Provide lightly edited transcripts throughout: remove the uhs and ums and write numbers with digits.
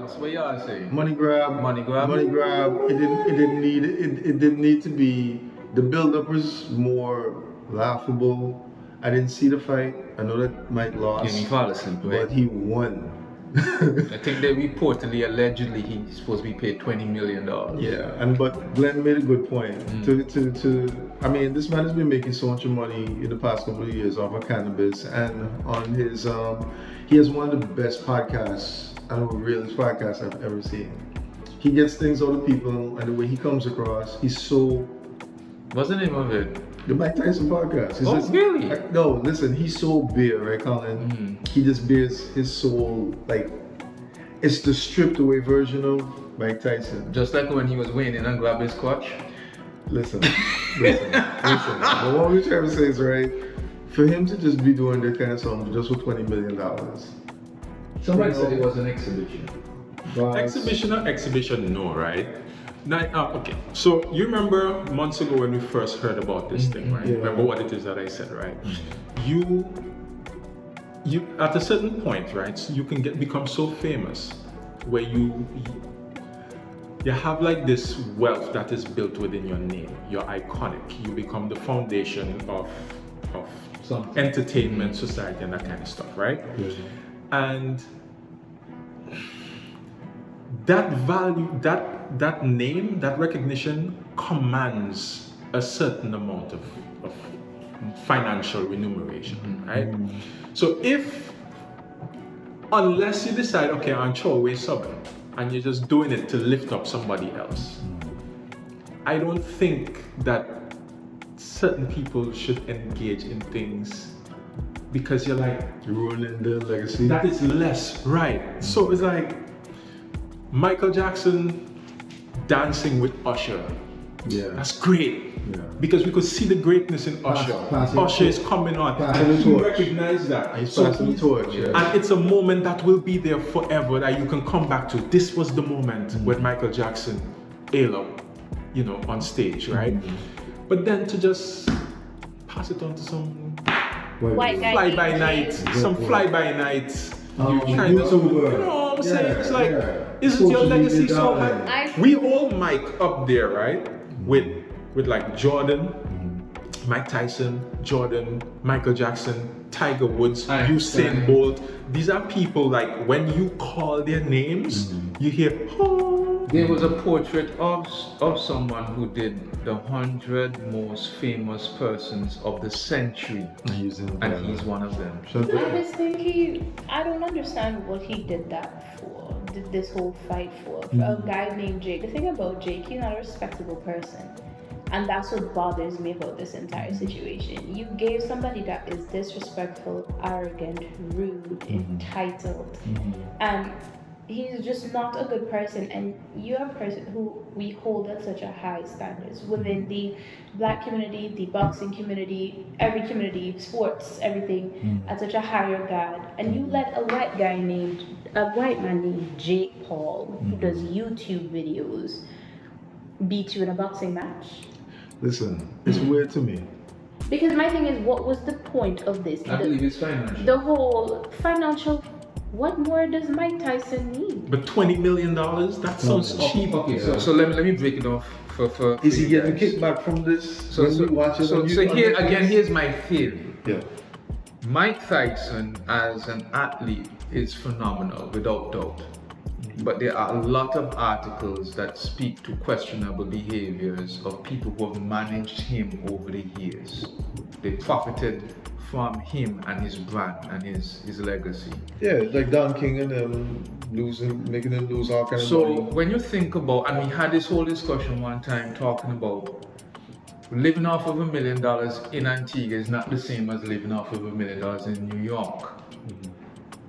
grabs. What y'all say? Money grab. Money grab. Money grab. It didn't need to be. The build-up was more laughable. I didn't see the fight. I know that Mike lost. He fall asleep, right? But he won. I think they reportedly, allegedly, he's supposed to be paid $20 million. Yeah, but Glenn made a good point. I mean, this man has been making so much money in the past couple of years off of cannabis, and on his, he has one of the best podcasts, realest podcasts I've ever seen. He gets things out of people, and the way he comes across, he's so. What's the name of it? The Mike Tyson podcast. Really? No, listen, he's so bare, right, Colin? He just bears his soul, like, it's the stripped away version of Mike Tyson. Just like when he was winning and grabbed his crotch? Listen. But what we're trying to say is, right, for him to just be doing that kind of song just for $20 million. Somebody said it was an exhibition. Exhibition, no, right? Now, okay, so you remember months ago when we first heard about this thing, right? Yeah. Remember what it is that I said, right? You at a certain point, right? So you can become so famous where you have like this wealth that is built within your name. You're iconic. You become the foundation of entertainment, society, and that kind of stuff, right? And that value, that name, that recognition commands a certain amount of financial remuneration, right? So unless you decide, okay, I'm away subbing, and you're just doing it to lift up somebody else, I don't think that certain people should engage in things because you're like ruining their legacy. That is less, right? So it's like Michael Jackson dancing with Usher. Yeah. That's great. Yeah. Because we could see the greatness in Usher. Usher is coming on. And you recognize that. He's passing the torch. Yeah. And it's a moment that will be there forever that you can come back to. This was the moment when Michael Jackson ate up, on stage, right? But then to just pass it on to some white guy fly-by-night, YouTuber. You know what I'm saying? It's like, isn't your legacy so high? We all mic up there, right? With like Jordan, Mike Tyson, Jordan, Michael Jackson, Tiger Woods, Usain Bolt. These are people like when you call their names, you hear, oh. There was a portrait of someone who did the 100 most famous persons of the century, and he's one of them. I just think I don't understand what he did that for, did this whole fight for a guy named Jake. The thing about Jake, he's not a respectable person. And that's what bothers me about this entire situation. You gave somebody that is disrespectful, arrogant, rude, entitled, and he's just not a good person. And you're a person who we hold at such a high standards within the black community, the boxing community, every community, sports, everything, at such a higher regard. And you let a white man named Jake Paul, who does YouTube videos, beat you in a boxing match. Listen, it's weird to me. Because my thing is, what was the point of this? I believe it's financial. The whole financial. What more does Mike Tyson need? But $20 million? That sounds cheap. Okay, so let me break it off for Is he getting kickback from this? So here's my theory. Yeah. Mike Tyson as an athlete is phenomenal, without doubt. But there are a lot of articles that speak to questionable behaviors of people who have managed him over the years. They profited from him and his brand and his legacy. Yeah, like Don King and them making them lose all kinds of money. So when you think about, and we had this whole discussion one time talking about living off of $1 million in Antigua is not the same as living off of $1 million in New York.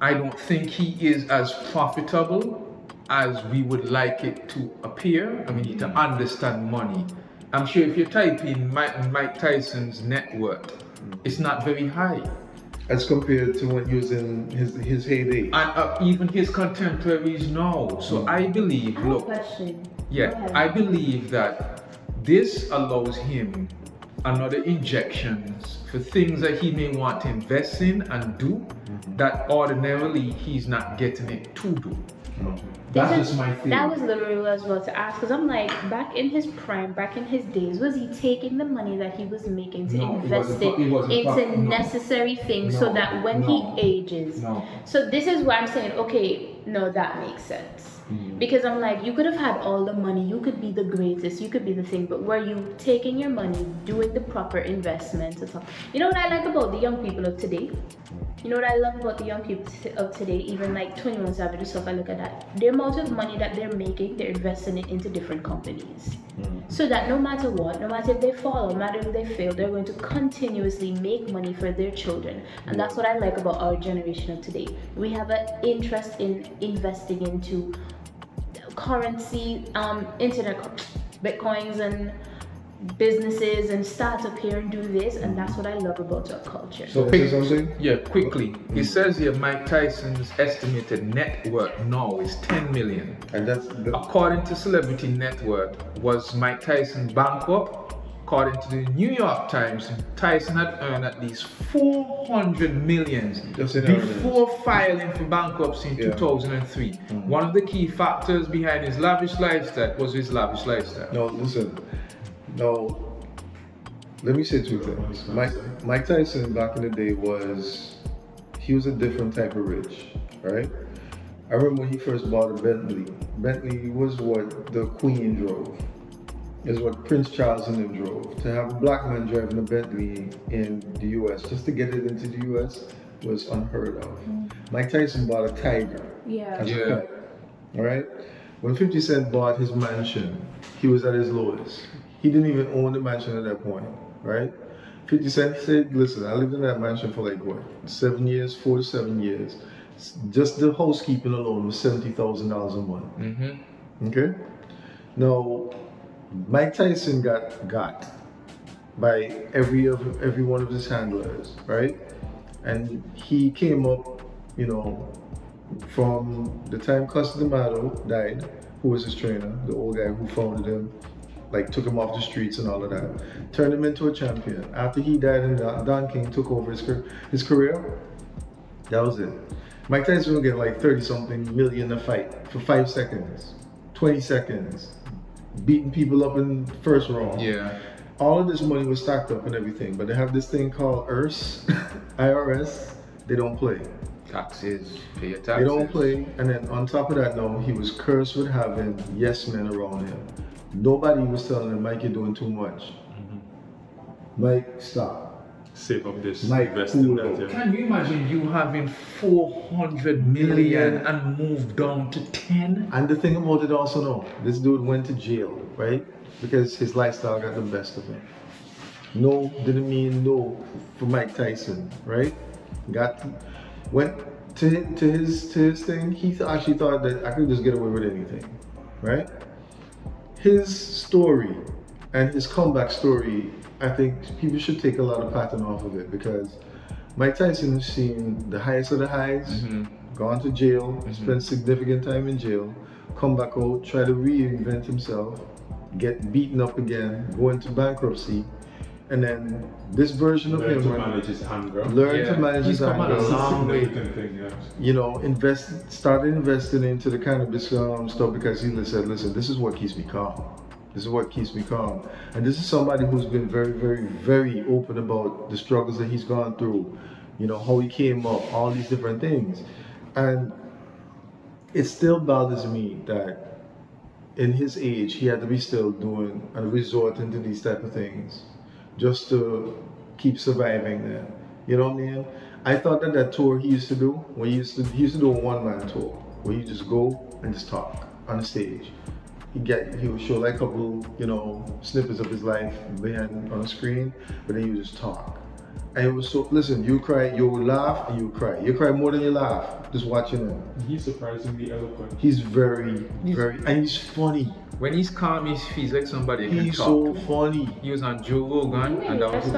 I don't think he is as profitable as we would like it to appear. I mean, to understand money. I'm sure if you type in Mike Tyson's net worth, it's not very high. As compared to when he was in his heyday. And even his contemporaries now. So I believe, I have a question. I believe that this allows him another injections for things that he may want to invest in and do that ordinarily he's not getting it to do. That's just my theory. That was literally what I was about to ask, because I'm like, back in his prime, back in his days, was he taking the money that he was making to invest it into necessary things so that when he ages? No. So this is why I'm saying, okay, no, that makes sense. Because I'm like, you could have had all the money, you could be the greatest, you could be the thing, but were you taking your money, doing the proper investments and stuff? You know what I like about the young people of today? You know what I love about the young people of today, even like 21 Savage stuff, I look at that. The amount of money that they're making, they're investing it into different companies. So that no matter what, no matter if they fall, no matter if they fail, they're going to continuously make money for their children. And that's what I like about our generation of today. We have an interest in investing into currency, internet, bitcoins and businesses and start up here and do this, and that's what I love about our culture. So something? Yeah, quickly. It says here Mike Tyson's estimated net worth now is 10 million. And that's According to Celebrity Net Worth, was Mike Tyson bankrupt? According to the New York Times, Tyson had earned at least 400 millions before filing for bankruptcy in 2003. One of the key factors behind his lavish lifestyle was his lavish lifestyle. No, listen. No, let me say two things. Mike Tyson back in the day he was a different type of rich, right? I remember when he first bought a Bentley. Bentley was what the Queen drove. Is what Prince Charles and them drove. To have a black man driving a Bentley in the US, just to get it into the US, was unheard of. Mike Tyson bought a Tiger as a pet. All right? When 50 Cent bought his mansion, he was at his lowest. He didn't even own the mansion at that point, right? 50 Cent said, listen, I lived in that mansion for like what, 7 years, 4 to 7 years. Just the housekeeping alone was $70,000 a month. Okay? Now, Mike Tyson got by every one of his handlers, right? And he came up, you know, from the time Custer D'Amato died, who was his trainer, the old guy who founded him, like took him off the streets and all of that, turned him into a champion. After he died and Don King took over his career, that was it. Mike Tyson will get like 30-something million a fight for 5 seconds, 20 seconds, beating people up in the first round. Yeah. All of this money was stacked up and everything, but they have this thing called IRS, they don't play. Taxes, pay your taxes. They don't play, and then on top of that, no, he was cursed with having yes men around him. Nobody was telling him, Mike, you're doing too much. Mike, stop. Save up this. Mike, invest in cool that, down. Can you imagine you having 400 million and moved down to 10? And the thing about it also, no, this dude went to jail, right? Because his lifestyle got the best of him. No didn't mean no for Mike Tyson, right? Went to his thing. He actually thought that I could just get away with anything, right? His story and his comeback story, I think people should take a lot of pattern off of it, because Mike Tyson has seen the highest of the highs, gone to jail, spent significant time in jail, come back out, try to reinvent himself, get beaten up again, go into bankruptcy, and then this version of him to manage his anger. To manage his come anger. a long way. You know, started investing into the cannabis stuff because he said, listen, this is what keeps me calm. This is what keeps me calm. And this is somebody who's been very, very, very open about the struggles that he's gone through, you know, how he came up, all these different things. And it still bothers me that in his age, he had to be still doing and resorting to these type of things just to keep surviving there. You know what I mean? I thought that tour he used to do, when he used to do a one-man tour, where you just go and just talk on the stage. He would show like a couple, you know, snippets of his life behind on the screen, but then he would just talk. And it was so, listen, you cry, you will laugh, and you will cry. You cry more than you laugh, just watching him. He's surprisingly eloquent. He's very, and he's funny. When he's calm, he feels like somebody can He's talk. so funny. He was on Joe Rogan, and that was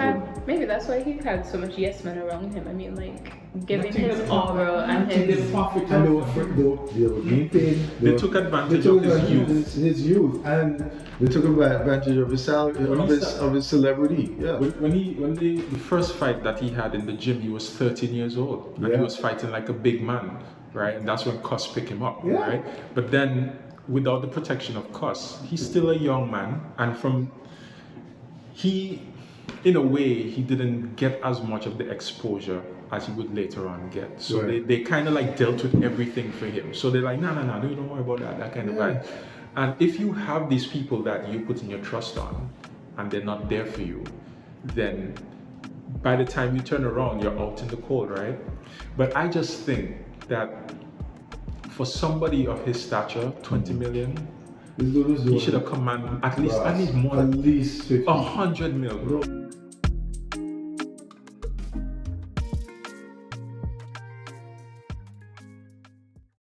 Maybe that's why he had so much yes men around him. I mean, like, giving his aura and his... And they were being paid. They took advantage of his youth, and they took advantage of his salary, of his celebrity. Yeah. When the first fight that he had in the gym, he was 13 years old, and he was fighting like a big man. right? And that's when Cuss pick him up, Yeah. right? But then without the protection of Cuss, he's still a young man, and in a way, he didn't get as much of the exposure as he would later on get. So Right. they kind of like dealt with everything for him. So they're like, no, don't worry about that kind of vibe. And if you have these people that you put in your trust on, and they're not there for you, then by the time you turn around, you're out in the cold, right? But I just think that for somebody of his stature, 20 million, This dude is doing he should have commanded at least more at than least 50. 100 mil, bro.